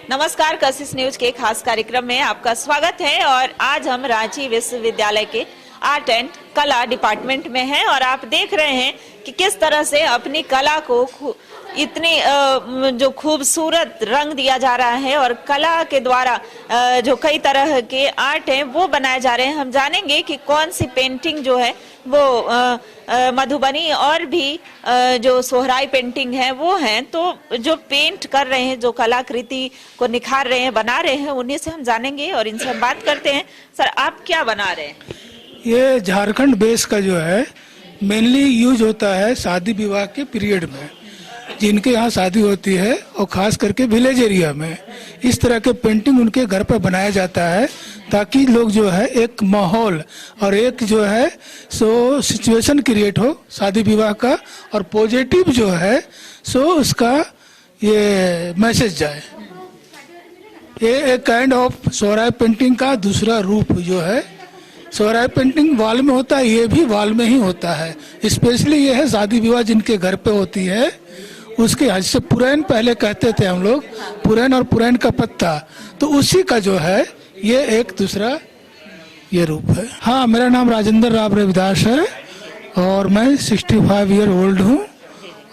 नमस्कार, कशिश न्यूज के खास कार्यक्रम में आपका स्वागत है। और आज हम रांची विश्वविद्यालय के आर्ट एंड कला डिपार्टमेंट में हैं और आप देख रहे हैं कि किस तरह से अपनी कला को इतनी जो खूबसूरत रंग दिया जा रहा है और कला के द्वारा जो कई तरह के आर्ट हैं वो बनाए जा रहे हैं। हम जानेंगे कि कौन सी पेंटिंग जो है वो मधुबनी और भी जो सोहराई पेंटिंग है वो हैं। तो जो पेंट कर रहे हैं, जो कलाकृति को निखार रहे हैं, बना रहे हैं, उन्हीं से हम जानेंगे और इनसे हम बात करते हैं। सर, आप क्या बना रहे हैं? ये झारखंड बेस का जो है मेनली यूज होता है शादी विवाह के पीरियड में, जिनके यहाँ शादी होती है और खास करके विलेज एरिया में इस तरह के पेंटिंग उनके घर पर बनाया जाता है, ताकि लोग जो है एक माहौल और एक जो है सो सिचुएशन क्रिएट हो शादी विवाह का, और पॉजिटिव जो है सो उसका ये मैसेज जाए। ये एक काइंड ऑफ सोहराई पेंटिंग का दूसरा रूप जो है। सोहराई पेंटिंग वॉल में होता है, ये भी वॉल में ही होता है। स्पेशली ये है शादी विवाह जिनके घर पे होती है उसके, जैसे पुरैन पहले कहते थे हम लोग, पुरैन और पुरैन का पत्ता, तो उसी का जो है ये एक दूसरा ये रूप है। हाँ, मेरा नाम राजेंद्र राव रविदास है और मैं 65 ईयर ओल्ड हूँ।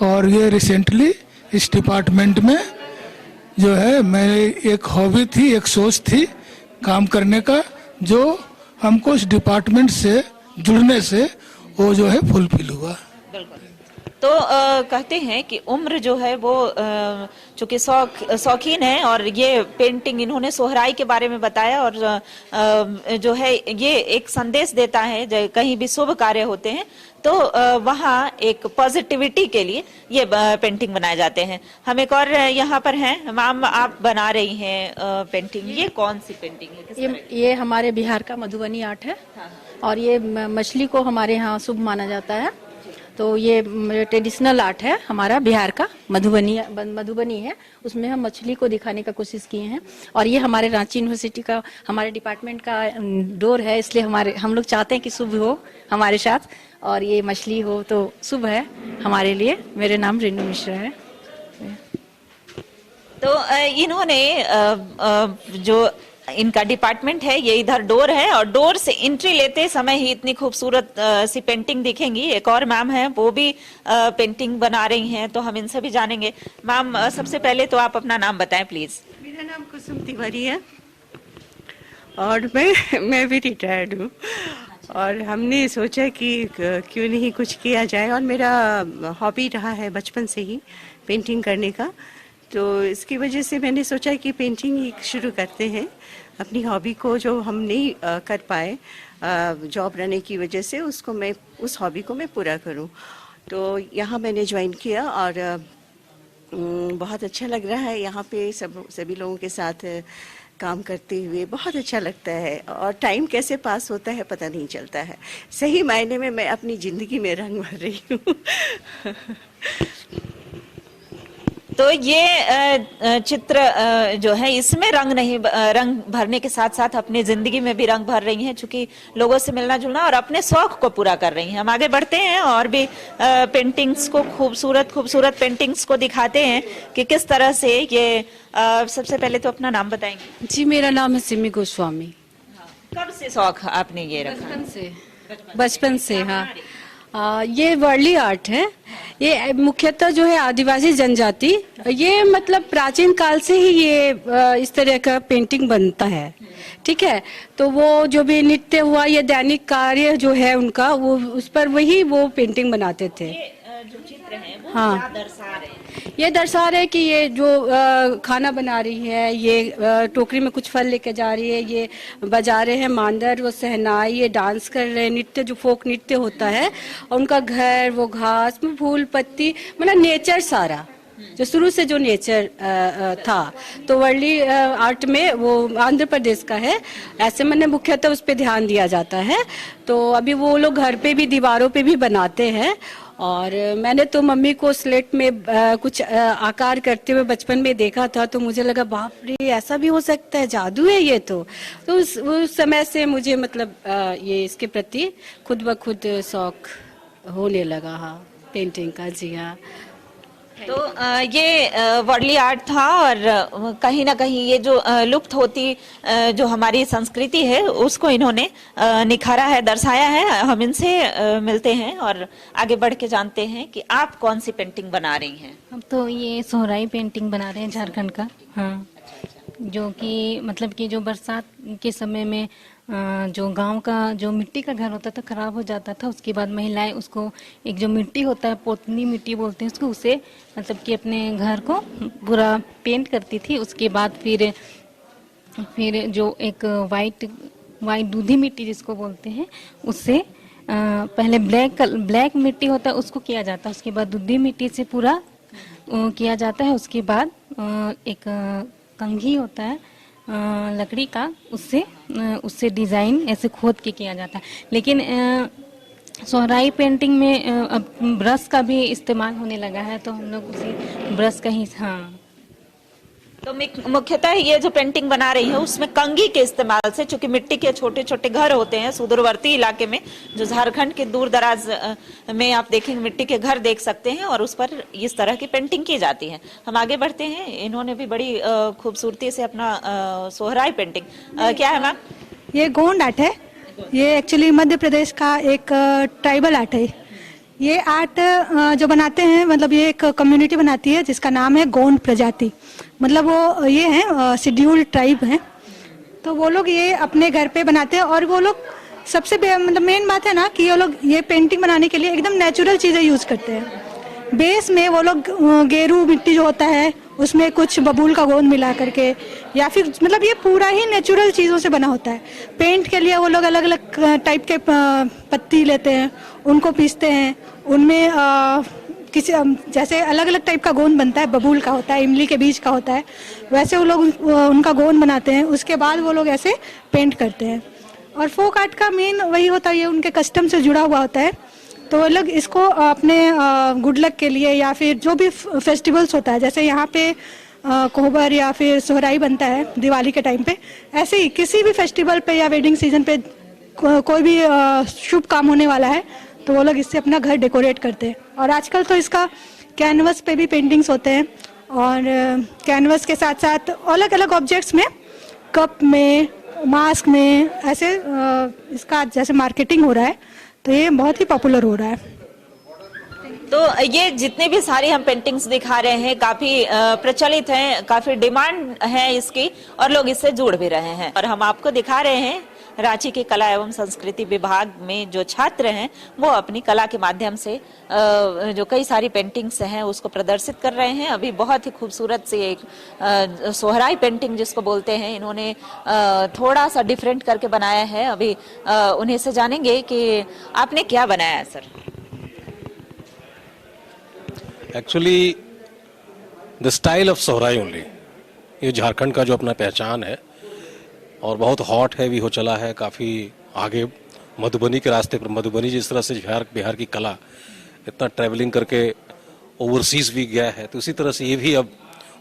और ये रिसेंटली इस डिपार्टमेंट में जो है मेरी एक हॉबी थी, एक सोच थी काम करने का, जो हमको इस डिपार्टमेंट से जुड़ने से वो जो है फुलफिल हुआ। तो कहते हैं कि उम्र जो है वो चूंकि शौकीन है और ये पेंटिंग इन्होंने सोहराई के बारे में बताया और जो है ये एक संदेश देता है, जो कहीं भी शुभ कार्य होते हैं तो वहाँ एक पॉजिटिविटी के लिए ये पेंटिंग बनाए जाते हैं। हम एक और यहाँ पर हैं, मैम आप बना रही हैं पेंटिंग, ये कौन सी पेंटिंग है? किस तरह? ये हमारे बिहार का मधुबनी आर्ट है। और ये मछली को हमारे यहाँ शुभ माना जाता है, तो ये ट्रेडिशनल आर्ट है हमारा बिहार का, मधुबनी है, उसमें हम मछली को दिखाने का कोशिश किए हैं। और ये हमारे रांची यूनिवर्सिटी का, हमारे डिपार्टमेंट का डोर है, इसलिए हम लोग चाहते हैं कि शुभ हो हमारे साथ और ये मछली हो तो शुभ है हमारे लिए। मेरे नाम रेणु मिश्रा है। तो इन्होंने जो इनका डिपार्टमेंट है ये इधर डोर है और डोर से एंट्री लेते समय ही इतनी खूबसूरत सी पेंटिंग दिखेंगी। एक और मैम है, वो भी पेंटिंग बना रही हैं, तो हम इनसे भी जानेंगे। मैम, सबसे पहले तो आप अपना नाम बताएं प्लीज। मेरा नाम कुसुम तिवारी है और मैं भी रिटायर्ड हूँ। और हमने सोचा कि क्यों नहीं कुछ किया जाए, और मेरा हॉबी रहा है बचपन से ही पेंटिंग करने का, तो इसकी वजह से मैंने सोचा कि पेंटिंग ही शुरू करते हैं। अपनी हॉबी को जो हम नहीं कर पाए जॉब रहने की वजह से, उसको मैं उस हॉबी को मैं पूरा करूं। तो यहाँ मैंने ज्वाइन किया और बहुत अच्छा लग रहा है यहाँ पे सभी लोगों के साथ काम करते हुए। बहुत अच्छा लगता है और टाइम कैसे पास होता है पता नहीं चलता है। सही मायने में मैं अपनी ज़िंदगी में रंग भर रही हूँ। तो ये चित्र जो है इसमें रंग भरने के साथ साथ अपनी जिंदगी में भी रंग भर रही हैं, चूंकि लोगों से मिलना जुलना और अपने शौक को पूरा कर रही हैं। हम आगे बढ़ते हैं और भी पेंटिंग्स को, खूबसूरत पेंटिंग्स को दिखाते हैं कि किस तरह से ये सबसे पहले तो अपना नाम बताएंगे। जी, मेरा नाम है सिमी गोस्वामी। कब से शौक आपने ये रखा? बचपन से हाँ। ये वर्ली आर्ट है। ये मुख्यतः जो है आदिवासी जनजाति, ये मतलब प्राचीन काल से ही ये इस तरह का पेंटिंग बनता है। ठीक है, तो वो जो भी नृत्य हुआ, ये दैनिक कार्य जो है उनका, वो उस पर वही वो पेंटिंग बनाते थे। जो चित्र है वो हाँ, क्या दर्शा रहे हैं? ये दर्शा रहे कि ये जो खाना बना रही है, ये टोकरी में कुछ फल लेके जा रही है, ये बजा रहे हैं मांदर, वो सहनाई, ये डांस कर रहे हैं, नृत्य जो फोक नृत्य होता है, और उनका घर, वो घास में फूल पत्ती, मतलब नेचर सारा जो शुरू से जो नेचर था। तो वर्ली आर्ट में वो आंध्र प्रदेश का है, ऐसे मैंने मुख्यतः उस पर ध्यान दिया जाता है। तो अभी वो लोग घर पे भी, दीवारों पे भी बनाते हैं। और मैंने तो मम्मी को स्लेट में कुछ आकार करते हुए बचपन में देखा था, तो मुझे लगा बाप रे, ऐसा भी हो सकता है, जादू है ये। तो उस समय से मुझे मतलब ये इसके प्रति खुद ब खुद शौक होने लगा। हाँ, पेंटिंग का। जी हाँ। तो ये वर्ली आर्ट था और कहीं ना कहीं ये जो लुप्त होती जो हमारी संस्कृति है उसको इन्होंने निखारा है, दर्शाया है। हम इनसे मिलते हैं और आगे बढ़ के जानते हैं कि आप कौन सी पेंटिंग बना रही हैं। हम तो ये सोहराई पेंटिंग बना रहे हैं झारखंड का। हाँ, जो कि मतलब कि जो बरसात के समय में जो गांव का जो मिट्टी का घर होता था खराब हो जाता था, उसके बाद महिलाएं उसको एक जो मिट्टी होता है पोतनी मिट्टी बोलते हैं उसको, उसे मतलब कि अपने घर को पूरा पेंट करती थी। उसके बाद फिर जो एक वाइट दूधी मिट्टी जिसको बोलते हैं उससे पहले ब्लैक मिट्टी होता है उसको किया जाता है, उसके बाद दूधी मिट्टी से पूरा किया जाता है। उसके बाद एक कंघी होता है लकड़ी का, उससे डिजाइन ऐसे खोद के किया जाता है। लेकिन सोहराई पेंटिंग में अब ब्रश का भी इस्तेमाल होने लगा है, तो हम लोग उसी ब्रश का ही। हाँ, तो मुख्यतः ये जो पेंटिंग बना रही है उसमें कंघी के इस्तेमाल से, चूंकि मिट्टी के छोटे छोटे घर होते हैं सुदूरवर्ती इलाके में, जो झारखंड के दूर दराज में आप देखेंगे मिट्टी के घर देख सकते हैं और उस पर इस तरह की पेंटिंग की जाती है। हम आगे बढ़ते हैं। इन्होंने भी बड़ी खूबसूरती से अपना सोहराई पेंटिंग क्या है मैम? ये गोंड आर्ट है। ये एक्चुअली मध्य प्रदेश का एक ट्राइबल आर्ट है। ये आर्ट जो बनाते हैं, मतलब ये एक कम्युनिटी बनाती है जिसका नाम है गोंड प्रजाति। मतलब वो ये है शेड्यूल्ड ट्राइब है, तो वो लोग ये अपने घर पे बनाते हैं। और वो लोग सबसे मतलब मेन बात है ना कि वो लोग ये पेंटिंग बनाने के लिए एकदम नेचुरल चीज़ें यूज करते हैं। बेस में वो लोग गेरू मिट्टी जो होता है उसमें कुछ बबूल का गोंद मिला करके, या फिर मतलब ये पूरा ही नेचुरल चीज़ों से बना होता है। पेंट के लिए वो लोग अलग अलग टाइप के पत्ती लेते हैं, उनको पीसते हैं, उनमें किसी जैसे अलग अलग टाइप का गोंद बनता है, बबूल का होता है, इमली के बीज का होता है, वैसे वो लोग उनका गोंद बनाते हैं। उसके बाद वो लोग ऐसे पेंट करते हैं। और फोक आर्ट का मेन वही होता है, ये उनके कस्टम से जुड़ा हुआ होता है। तो वो लोग इसको अपने गुड लक के लिए या फिर जो भी फेस्टिवल्स होता है, जैसे यहाँ पे कोहबर या फिर सोहराई बनता है दिवाली के टाइम पे, ऐसे ही किसी भी फेस्टिवल पे या वेडिंग सीजन पे कोई भी शुभ काम होने वाला है तो वो लोग इससे अपना घर डेकोरेट करते हैं। और आजकल तो इसका कैनवस पे भी पेंटिंग्स होते हैं, और कैनवस के साथ साथ अलग अलग ऑब्जेक्ट्स में, कप में, मास्क में, ऐसे इसका जैसे मार्केटिंग हो रहा है, तो ये बहुत ही पॉपुलर हो रहा है। तो ये जितने भी सारी हम पेंटिंग्स दिखा रहे हैं काफी प्रचलित हैं, काफी डिमांड है इसकी और लोग इससे जुड़ भी रहे हैं। और हम आपको दिखा रहे हैं रांची के कला एवं संस्कृति विभाग में जो छात्र हैं वो अपनी कला के माध्यम से जो कई सारी पेंटिंग्स हैं उसको प्रदर्शित कर रहे हैं। अभी बहुत ही खूबसूरत सी एक सोहराई पेंटिंग जिसको बोलते हैं, इन्होंने थोड़ा सा डिफरेंट करके बनाया है। अभी उन्हीं से जानेंगे कि आपने क्या बनाया है sir. Actually the style of Sohrai only, ये झारखंड का जो अपना पहचान है और बहुत हॉट है भी हो चला है काफ़ी आगे मधुबनी के रास्ते पर। मधुबनी जिस तरह से बिहार की कला इतना ट्रैवलिंग करके ओवरसीज भी गया है, तो इसी तरह से ये भी अब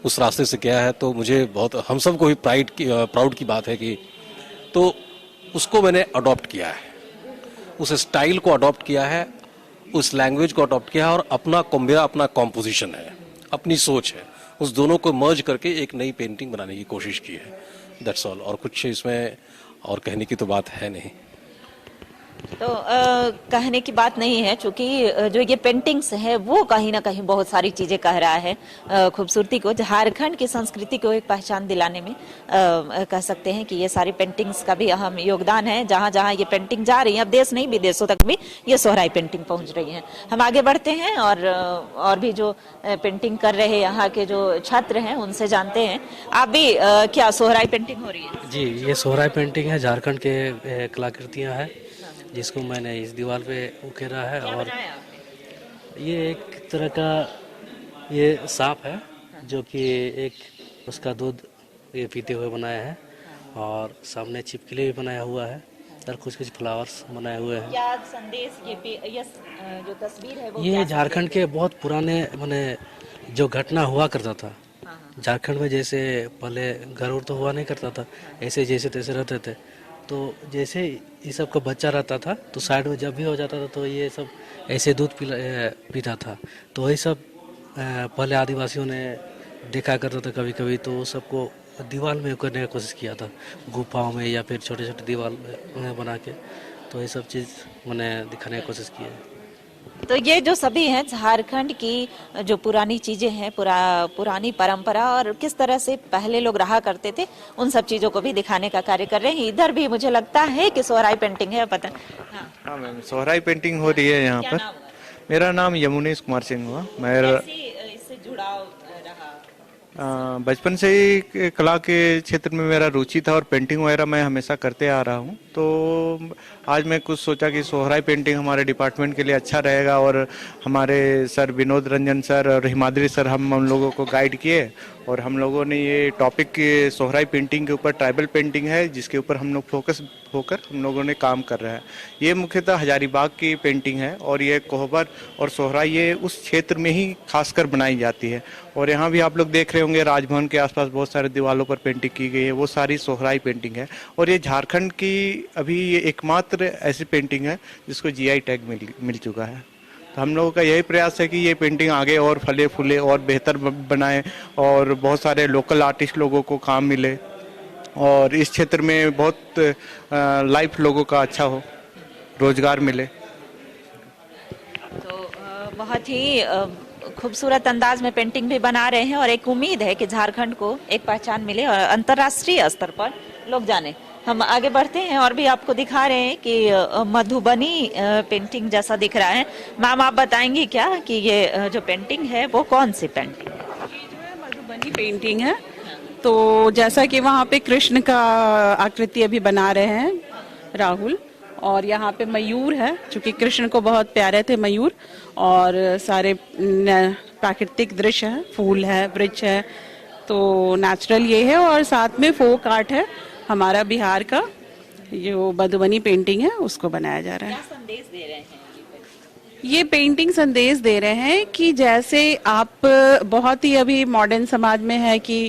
उस रास्ते से गया है। तो मुझे बहुत, हम सबको भी प्राउड की बात है कि तो उसको मैंने अडॉप्ट किया है, उस स्टाइल को अडॉप्ट किया है, उस लैंग्वेज को अडॉप्ट किया है और मेरा अपना कॉम्पोजिशन है, अपनी सोच है, उस दोनों को मर्ज करके एक नई पेंटिंग बनाने की कोशिश की है। That's all. और कुछ इसमें और कहने की तो बात है नहीं। तो कहने की बात नहीं है, क्योंकि जो ये पेंटिंग्स है वो कहीं ना कहीं बहुत सारी चीजें कह रहा है। खूबसूरती को, झारखंड की संस्कृति को एक पहचान दिलाने में कह सकते हैं कि ये सारी पेंटिंग्स का भी अहम योगदान है। जहां जहां ये पेंटिंग जा रही है, अब देश नहीं विदेशों तक भी ये सोहराई पेंटिंग पहुंच रही है। हम आगे बढ़ते हैं और भी जो पेंटिंग कर रहे यहाँ के जो छात्र हैं उनसे जानते हैं। आप भी क्या सोहराई पेंटिंग हो रही है? जी, ये सोहराई पेंटिंग है, झारखंड के कलाकृतियाँ हैं जिसको मैंने इस दीवार पे उकेरा है। और ये एक तरह का ये सांप है जो कि एक उसका दूध ये पीते हुए बनाया है, और सामने छिपकली भी बनाया हुआ है और कुछ कुछ फ्लावर्स बनाए हुए हैं। क्या संदेश ये जो तस्वीर है वो ये झारखंड के बहुत पुराने माने जो घटना हुआ करता था झारखंड में, जैसे पहले घर तो हुआ नहीं करता था, ऐसे जैसे तैसे रहते थे। तो जैसे ये सब का बच्चा रहता था तो साइड में जब भी हो जाता था तो ये सब ऐसे दूध पीता था। तो वही सब पहले आदिवासियों ने देखा करता था कभी कभी, तो सबको दीवार में करने की कोशिश किया था, गुफाओं में या फिर छोटे छोटे दीवार में बना के, तो ये सब चीज़ मैंने दिखाने की कोशिश की है। तो ये जो सभी हैं झारखंड की जो पुरानी चीजें हैं, पुरानी परंपरा और किस तरह से पहले लोग रहा करते थे, उन सब चीजों को भी दिखाने का कार्य कर रहे हैं। इधर भी मुझे लगता है कि सोहराई पेंटिंग है, पता। हाँ मैम, सोहराई पेंटिंग हो रही है यहाँ पर। मेरा नाम यमुनेश कुमार सिंह हुआ। मैं इससे जुड़ाव रहा बचपन से ही कला के क्षेत्र में मेरा रुचि था और पेंटिंग वगैरह मैं हमेशा करते आ रहा हूँ। तो आज मैं कुछ सोचा कि सोहराई पेंटिंग हमारे डिपार्टमेंट के लिए अच्छा रहेगा, और हमारे सर विनोद रंजन सर और हिमाद्री सर हम लोगों को गाइड किए, और हम लोगों ने ये टॉपिक सोहराई पेंटिंग के ऊपर, ट्राइबल पेंटिंग है जिसके ऊपर हम लोग फोकस होकर हम लोगों ने काम कर रहे हैं। ये मुख्यतः हजारीबाग की पेंटिंग है, और ये कोहबर और सोहराई ये उस क्षेत्र में ही खासकर बनाई जाती है। और यहाँ भी आप लोग देख रहे होंगे राजभवन के आसपास बहुत सारे दीवारों पर पेंटिंग की गई है, वो सारी सोहराई पेंटिंग है। और ये झारखंड की अभी ये एकमात्र ऐसी पेंटिंग है जिसको जीआई टैग मिल चुका है। तो हम लोगों का यही प्रयास है कि ये पेंटिंग आगे और फले फूले और बेहतर बनाए, और बहुत सारे लोकल आर्टिस्ट लोगों को काम मिले, और इस क्षेत्र में बहुत लाइफ लोगों का अच्छा हो, रोजगार मिले। तो बहुत ही खूबसूरत अंदाज में पेंटिंग भी बना रहे हैं, और एक उम्मीद है कि झारखंड को एक पहचान मिले और अंतर्राष्ट्रीय स्तर पर लोग जाने। हम आगे बढ़ते हैं और भी आपको दिखा रहे हैं कि मधुबनी पेंटिंग जैसा दिख रहा है। मैम आप बताएंगी क्या कि ये जो पेंटिंग है वो कौन सी पेंटिंग है? ये जो है मधुबनी पेंटिंग है। तो जैसा कि वहाँ पे कृष्ण का आकृति अभी बना रहे हैं राहुल, और यहाँ पे मयूर है, क्योंकि कृष्ण को बहुत प्यारे थे मयूर, और सारे प्राकृतिक दृश्य है, फूल है, वृक्ष है, तो नेचुरल ये है। और साथ में फोक आर्ट है हमारा बिहार का, जो मधुबनी पेंटिंग है उसको बनाया जा रहा है। क्या संदेश दे रहे हैं? ये पेंटिंग संदेश दे रहे हैं कि जैसे आप बहुत ही अभी मॉडर्न समाज में है कि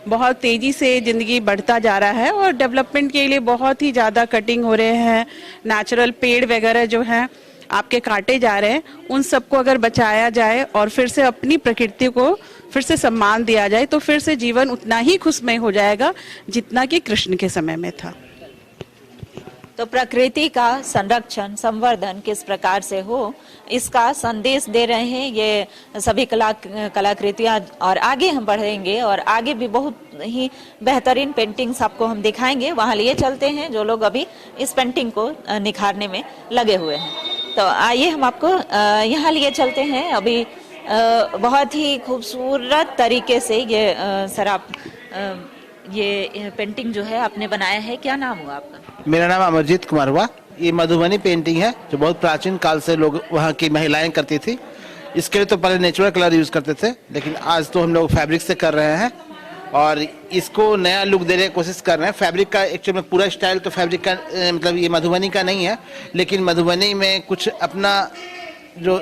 बहुत तेजी से जिंदगी बढ़ता जा रहा है, और डेवलपमेंट के लिए बहुत ही ज़्यादा कटिंग हो रहे हैं, नेचुरल पेड़ वगैरह जो हैं आपके काटे जा रहे हैं, उन सबको अगर बचाया जाए और फिर से अपनी प्रकृति को फिर से सम्मान दिया जाए, तो फिर से जीवन उतना ही खुशमय हो जाएगा जितना कि कृष्ण के समय में था। तो प्रकृति का संरक्षण, संवर्धन किस प्रकार से हो, इसका संदेश दे रहे हैं ये सभी कलाकृतियां। और आगे हम बढ़ेंगे और आगे भी बहुत ही बेहतरीन पेंटिंग्स आपको हम दिखाएंगे, वहां लिए चलते हैं जो लोग अभी इस पेंटिंग को निखारने में लगे हुए हैं। तो आइए हम आपको यहाँ लिए चलते हैं। अभी बहुत ही खूबसूरत तरीके से ये सर आप ये पेंटिंग जो है आपने बनाया है, क्या नाम हुआ आपका? मेरा नाम अमरजीत कुमार हुआ। ये मधुबनी पेंटिंग है जो बहुत प्राचीन काल से लोग वहाँ की महिलाएं करती थी। इसके लिए तो पहले नेचुरल कलर यूज करते थे, लेकिन आज तो हम लोग फैब्रिक से कर रहे हैं और इसको नया लुक देने की कोशिश कर रहे हैं। फैब्रिक का एक्चुअल में पूरा स्टाइल तो फैब्रिक का मतलब ये मधुबनी का नहीं है, लेकिन मधुबनी में कुछ अपना जो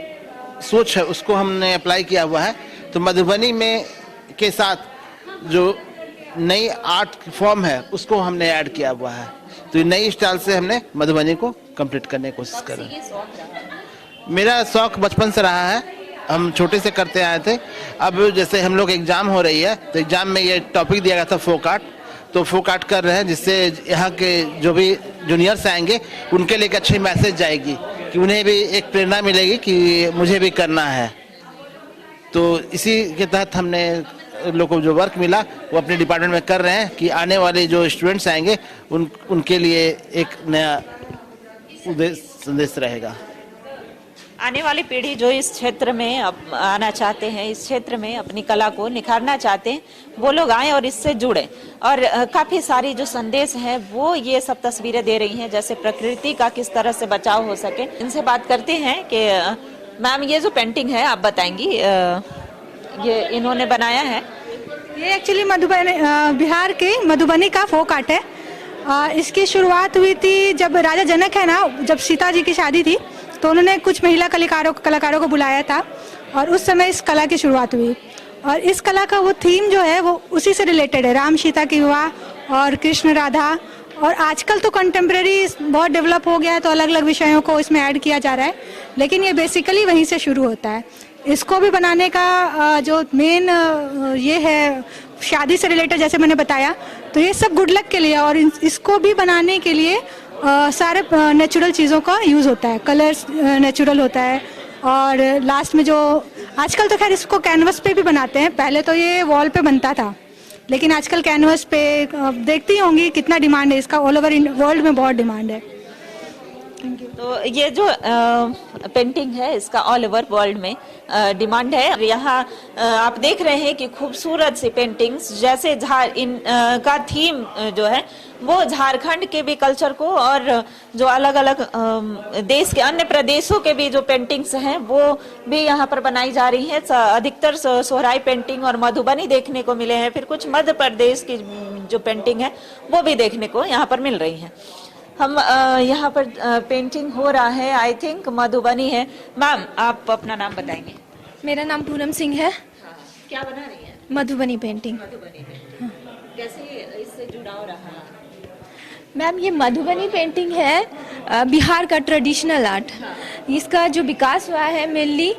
सोच है उसको हमने अप्लाई किया हुआ है। तो मधुबनी में के साथ जो नई आर्ट फॉर्म है उसको हमने ऐड किया हुआ है। तो ये नई स्टाइल से हमने मधुबनी को कंप्लीट करने की कोशिश कर रहे हैं। मेरा शौक बचपन से रहा है, हम छोटे से करते आए थे। अब जैसे हम लोग एग्जाम हो रही है तो एग्जाम में ये टॉपिक दिया गया था फोक आर्ट, तो फोक आर्ट कर रहे हैं जिससे यहाँ के जो भी जूनियर्स आएंगे उनके लिए एक अच्छी मैसेज जाएगी कि उन्हें भी एक प्रेरणा मिलेगी कि मुझे भी करना है। तो इसी के तहत हमने लोगों को जो वर्क मिला वो अपने डिपार्टमेंट में कर रहे हैं कि आने वाले जो स्टूडेंट्स आएंगे उनके लिए एक नया संदेश रहेगा। आने वाली पीढ़ी जो इस क्षेत्र में आना चाहते हैं, इस क्षेत्र में अपनी कला को निखारना चाहते हैं, वो लोग आए और इससे जुड़े। और काफी सारी जो संदेश है वो ये सब तस्वीरें दे रही हैं, जैसे प्रकृति का किस तरह से बचाव हो सके। इनसे बात करते हैं कि मैम ये जो पेंटिंग है आप बताएंगी, ये इन्होंने बनाया है। ये एक्चुअली मधुबनी बिहार के मधुबनी का फोक आर्ट है। इसकी शुरुआत हुई थी जब राजा जनक है ना, जब सीता जी की शादी थी तो उन्होंने कुछ महिला कलाकारों को बुलाया था और उस समय इस कला की शुरुआत हुई। और इस कला का वो थीम जो है वो उसी से रिलेटेड है, राम सीता की विवाह और कृष्ण राधा। और आजकल तो कंटेम्प्रेरी बहुत डेवलप हो गया है तो अलग अलग विषयों को इसमें ऐड किया जा रहा है, लेकिन ये बेसिकली वहीं से शुरू होता है। इसको भी बनाने का जो मेन ये है शादी से रिलेटेड, जैसे मैंने बताया, तो ये सब गुड लक के लिए, और इसको भी बनाने के लिए सारे नेचुरल चीज़ों का यूज़ होता है, कलर्स नेचुरल होता है। और लास्ट में जो आजकल तो खैर इसको कैनवस पे भी बनाते हैं, पहले तो ये वॉल पे बनता था, लेकिन आजकल कैनवस पे देखती होंगी कितना डिमांड है इसका, ऑल ओवर वर्ल्ड में बहुत डिमांड है। तो ये जो पेंटिंग है इसका ऑल ओवर वर्ल्ड में डिमांड है। यहाँ आप देख रहे हैं कि खूबसूरत सी पेंटिंग्स, जैसे का थीम जो है वो झारखंड के भी कल्चर को और जो अलग अलग देश के अन्य प्रदेशों के भी जो पेंटिंग्स हैं वो भी यहाँ पर बनाई जा रही हैं। अधिकतर सोहराई पेंटिंग और मधुबनी देखने को मिले हैं, फिर कुछ मध्य प्रदेश की जो पेंटिंग है वो भी देखने को यहाँ पर मिल रही है। हम यहाँ पर पेंटिंग हो रहा है, आई थिंक मधुबनी है। मैम आप अपना नाम बताएंगे? मेरा नाम पूनम सिंह है। क्या बना रही है? मधुबनी पेंटिंग। कैसे इससे जुड़ाव रहा? मैम ये मधुबनी पेंटिंग है बिहार का ट्रेडिशनल आर्ट। इसका जो विकास हुआ है मेनली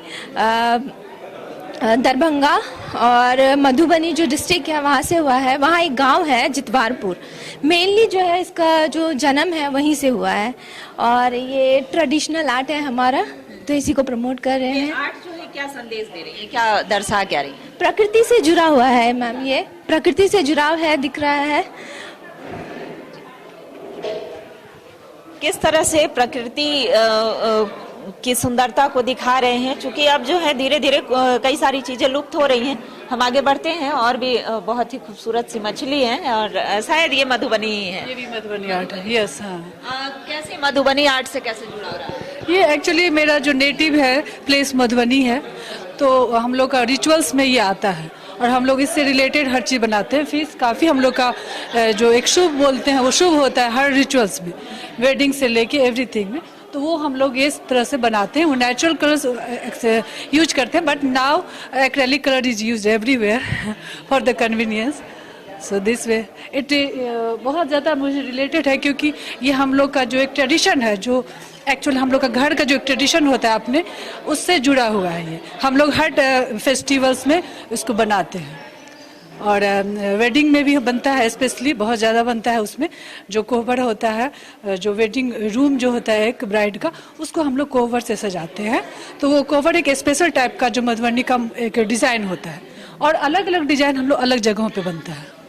दरभंगा और मधुबनी जो डिस्ट्रिक्ट है वहाँ से हुआ है। वहाँ एक गांव है जितवारपुर, मेनली जो है इसका जो जन्म है वहीं से हुआ है, और ये ट्रेडिशनल आर्ट है हमारा, तो इसी को प्रमोट कर रहे हैं। आर्ट जो है क्या संदेश दे रही है, क्या दर्शा क्या रही है? प्रकृति से जुड़ा हुआ है मैम, ये प्रकृति से जुड़ाव है, दिख रहा है। किस तरह से प्रकृति की सुंदरता को दिखा रहे हैं, क्योंकि अब जो है धीरे धीरे कई सारी चीजें लुप्त हो रही हैं। हम आगे बढ़ते हैं, और भी बहुत ही खूबसूरत सी मछली है, और शायद ये मधुबनी ही है। ये भी मधुबनी आर्ट है, यस। हाँ, कैसे मधुबनी आर्ट से कैसे जुड़ा हो रहा है? ये एक्चुअली मेरा जो नेटिव है प्लेस मधुबनी है, तो हम लोग का रिचुअल्स में ये आता है, और हम लोग इससे रिलेटेड हर चीज़ बनाते हैं। फिर काफ़ी हम लोग का जो एक शुभ बोलते हैं वो शुभ होता है हर रिचुअल्स में, वेडिंग से लेके एवरीथिंग में, तो वो हम लोग इस तरह से बनाते हैं। वो नेचुरल कलर्स यूज करते हैं, but now acrylic colour is use everywhere for the convenience. So this way it बहुत ज़्यादा मुझे रिलेटेड है, क्योंकि ये हम लोग का जो एक ट्रेडिशन है, जो एक्चुअल हम लोग का घर का जो एक ट्रेडिशन होता है अपने, उससे जुड़ा हुआ है। ये हम लोग हर फेस्टिवल्स में इसको बनाते हैं, और वेडिंग में भी बनता है, स्पेशली बहुत ज़्यादा बनता है। उसमें जो कोहबर होता है, जो वेडिंग रूम जो होता है एक ब्राइड का, उसको हम लोग कोहबर से सजाते हैं। तो वो कोहबर एक स्पेशल टाइप का जो मधुबनी का एक डिज़ाइन होता है, और अलग अलग डिज़ाइन हम लोग अलग जगहों पे बनता है।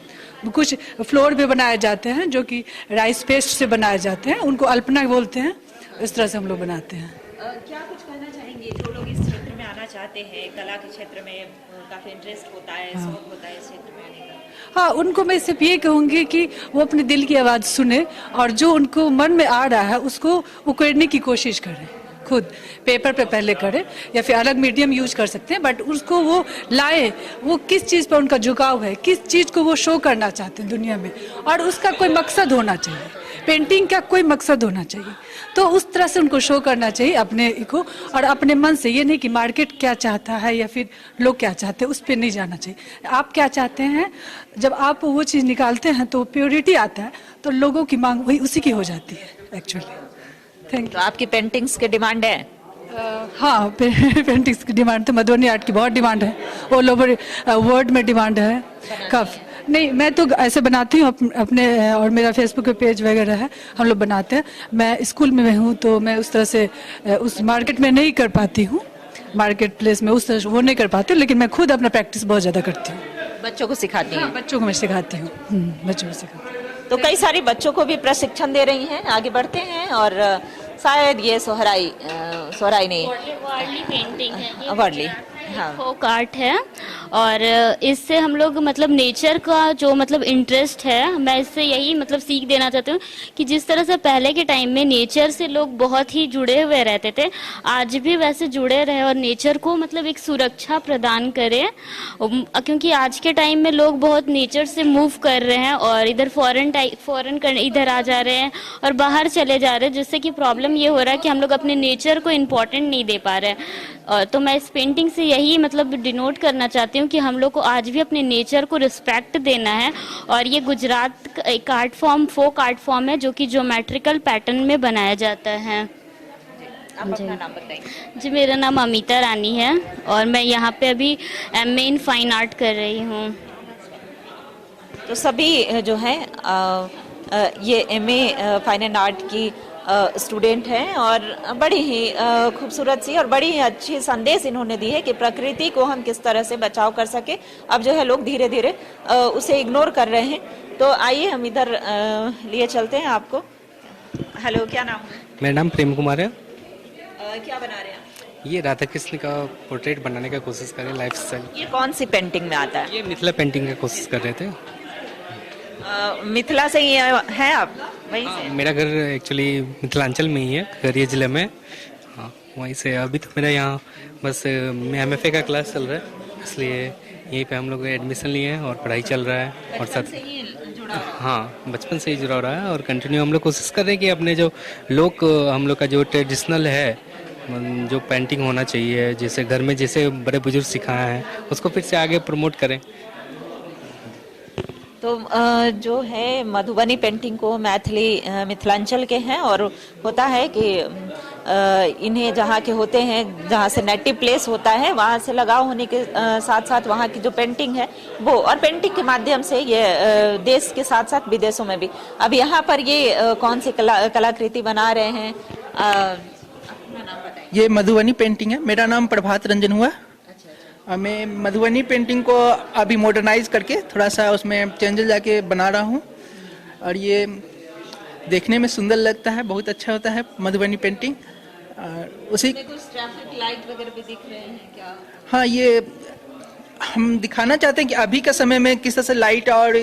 कुछ फ्लोर पे बनाए जाते हैं जो कि राइस पेस्ट से बनाए जाते हैं, उनको अल्पना बोलते हैं, इस तरह से हम लोग बनाते हैं। क्या कुछ कहना चाहेंगे जो लोग इस क्षेत्र में आना चाहते हैं, कला के क्षेत्र में काफी इंटरेस्ट होता है, शौक होता है इस क्षेत्र में आने का? हाँ, उनको मैं सिर्फ ये कहूँगी कि वो अपने दिल की आवाज़ सुने, और जो उनको मन में आ रहा है उसको उकेरने की कोशिश करें। खुद पेपर पे पहले करें, या फिर अलग मीडियम यूज कर सकते हैं, बट उसको वो लाए, वो किस चीज़ पर उनका झुकाव है, किस चीज़ को वो शो करना चाहते हैं दुनिया में, और उसका कोई मकसद होना चाहिए। पेंटिंग का कोई मकसद होना चाहिए, तो उस तरह से उनको शो करना चाहिए अपने को, और अपने मन से। ये नहीं कि मार्केट क्या चाहता है या फिर लोग क्या चाहते हैं, उस पर नहीं जाना चाहिए। आप क्या चाहते हैं, जब आप वो चीज़ निकालते हैं तो प्योरिटी आता है, तो लोगों की मांग वही उसी की हो जाती है एक्चुअली। Thank you. तो आपकी पेंटिंग्स की डिमांड है? हाँ, पेंटिंग्स की डिमांड तो मधुबनी आर्ट की बहुत डिमांड है, ऑल ओवर वर्ल्ड में डिमांड है काफ़ी। नहीं, मैं तो ऐसे बनाती हूँ अपने, और मेरा फेसबुक पे पेज वगैरह है, हम लोग बनाते हैं। मैं स्कूल में हूँ, तो मैं उस तरह से उस मार्केट में नहीं कर पाती हूँ, मार्केट प्लेस में उस तरह वो नहीं कर पाती, लेकिन मैं खुद अपना प्रैक्टिस बहुत ज़्यादा करती हूँ। बच्चों को सिखाती हैं? हाँ, बच्चों को मैं सिखाती हूँ, बच्चों को सिखाती हूँ। तो कई सारी बच्चों को भी प्रशिक्षण दे रही हैं। आगे बढ़ते हैं, और शायद ये सोहराई नहीं, वर्ली पेंटिंग है, वर्ली, हाँ, फोक आर्ट है, और इससे हम लोग मतलब नेचर का जो मतलब इंटरेस्ट है, मैं इससे यही मतलब सीख देना चाहती हूँ कि जिस तरह से पहले के टाइम में नेचर से लोग बहुत ही जुड़े हुए रहते थे, आज भी वैसे जुड़े रहे और नेचर को मतलब एक सुरक्षा प्रदान करें, क्योंकि आज के टाइम में लोग बहुत नेचर से मूव कर रहे हैं, और इधर फॉरेन इधर आ जा रहे हैं और बाहर चले जा रहे हैं, जिससे कि प्रॉब्लम ये हो रहा है कि हम लोग अपने नेचर को इम्पोर्टेंट नहीं दे पा रहे हैं। तो मैं इस पेंटिंग से यही मतलब डिनोट करना चाहती हूँ कि हम लोग को आज भी अपने नेचर को रिस्पेक्ट देना है। और ये गुजरात का एक art form, folk art form है, जो कि ज्योमेट्रिकल पैटर्न में बनाया जाता है। आप अपना नाम बताइए। जी, मेरा नाम अमिता रानी है और मैं यहाँ पे अभी MA इन फाइन आर्ट कर रही हूँ। तो सभी जो है ये MA फाइन एंड आर्ट की स्टूडेंट हैं और बड़ी ही खूबसूरत सी और बड़ी ही अच्छी संदेश इन्होंने दी है कि प्रकृति को हम किस तरह से बचाव कर सके। अब जो है लोग धीरे धीरे उसे इग्नोर कर रहे हैं। तो आइए हम इधर लिए चलते हैं आपको। हेलो, क्या नाम है? मेरा नाम प्रेम कुमार है। क्या बना रहे हैं? ये राधा कृष्ण का पोर्ट्रेट बनाने का कोशिश कर रहे हैं, लाइफ स्टाइल। ये कौन सी पेंटिंग में आता है? ये मिथिला पेंटिंग का कोशिश कर रहे थे। मिथिला से ही है आप? वहीं से? मेरा घर एक्चुअली मिथिलांचल में ही है, खगड़िया जिले में। हाँ, वहीं से। अभी तो मेरा यहाँ बस MFA का क्लास चल रहा है, इसलिए यहीं पे हम लोग एडमिशन लिए हैं और पढ़ाई चल रहा है। और साथ हाँ, बचपन से ही जुड़ा रहा है और कंटिन्यू हम लोग कोशिश कर रहे हैं कि अपने जो हम लोग का जो ट्रेडिशनल है, जो पेंटिंग होना चाहिए, जैसे घर में जैसे बड़े बुजुर्ग सिखाए हैं, उसको फिर से आगे प्रमोट करें। तो जो है मधुबनी पेंटिंग को मिथिलांचल के हैं और होता है कि इन्हें जहाँ के होते हैं, जहाँ से नेटिव प्लेस होता है, वहाँ से लगाव होने के साथ साथ वहाँ की जो पेंटिंग है वो, और पेंटिंग के माध्यम से ये देश के साथ साथ विदेशों में भी। अब यहाँ पर ये कौन सी कलाकृति बना रहे हैं? अपना नाम बताइए। ये मधुबनी पेंटिंग है। मेरा नाम प्रभात रंजन हुआ। मैं मधुबनी पेंटिंग को अभी मॉडर्नाइज करके थोड़ा सा उसमें चेंजेस जाके बना रहा हूँ और ये देखने में सुंदर लगता है, बहुत अच्छा होता है मधुबनी पेंटिंग। उसी कुछ ट्रैफिक लाइट वगैरह भी दिख रहे हैं क्या? हाँ, ये हम दिखाना चाहते हैं कि अभी के समय में किस तरह से लाइट और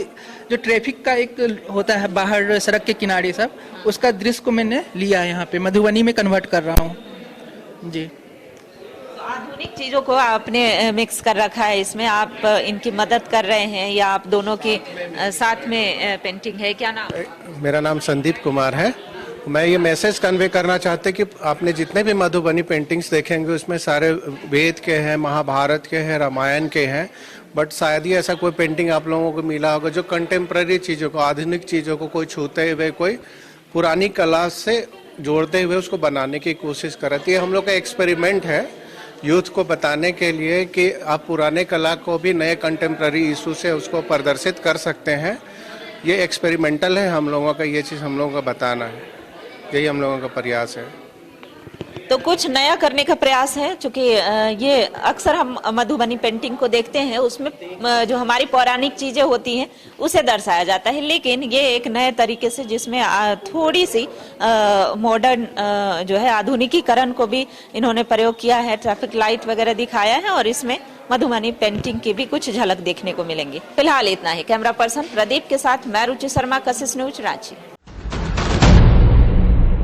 जो ट्रैफिक का एक होता है बाहर सड़क के किनारे सब, उसका दृश्य को मैंने लिया यहाँ पे मधुबनी में कन्वर्ट कर रहा हूँ जी। आधुनिक चीजों को आपने मिक्स कर रखा है इसमें, आप इनकी मदद कर रहे हैं या आप दोनों की साथ में पेंटिंग है? क्या नाम? मेरा नाम संदीप कुमार है। मैं ये मैसेज कन्वे करना चाहते कि आपने जितने भी मधुबनी पेंटिंग्स देखेंगे उसमें सारे वेद के हैं, महाभारत के हैं, रामायण के हैं, बट शायद ही ऐसा कोई पेंटिंग आप लोगों को मिला होगा जो कंटेम्प्रेरी चीज़ों को, आधुनिक चीज़ों को कोई छूते हुए, कोई पुरानी कला से जोड़ते हुए उसको बनाने की कोशिश कर रही है। हम लोग का एक्सपेरिमेंट है यूथ को बताने के लिए कि आप पुराने कला को भी नए कंटेम्प्रेरी इशू से उसको प्रदर्शित कर सकते हैं। ये एक्सपेरिमेंटल है हम लोगों का, ये चीज़ हम लोगों का बताना है, यही हम लोगों का प्रयास है। तो कुछ नया करने का प्रयास है, क्योंकि ये अक्सर हम मधुबनी पेंटिंग को देखते हैं उसमें जो हमारी पौराणिक चीजें होती हैं उसे दर्शाया जाता है, लेकिन ये एक नए तरीके से जिसमें थोड़ी सी मॉडर्न जो है आधुनिकीकरण को भी इन्होंने प्रयोग किया है, ट्रैफिक लाइट वगैरह दिखाया है और इसमें मधुबनी पेंटिंग की भी कुछ झलक देखने को मिलेंगी। फिलहाल इतना ही। कैमरा पर्सन प्रदीप के साथ मैं रुचि शर्मा, कशिश न्यूज, रांची।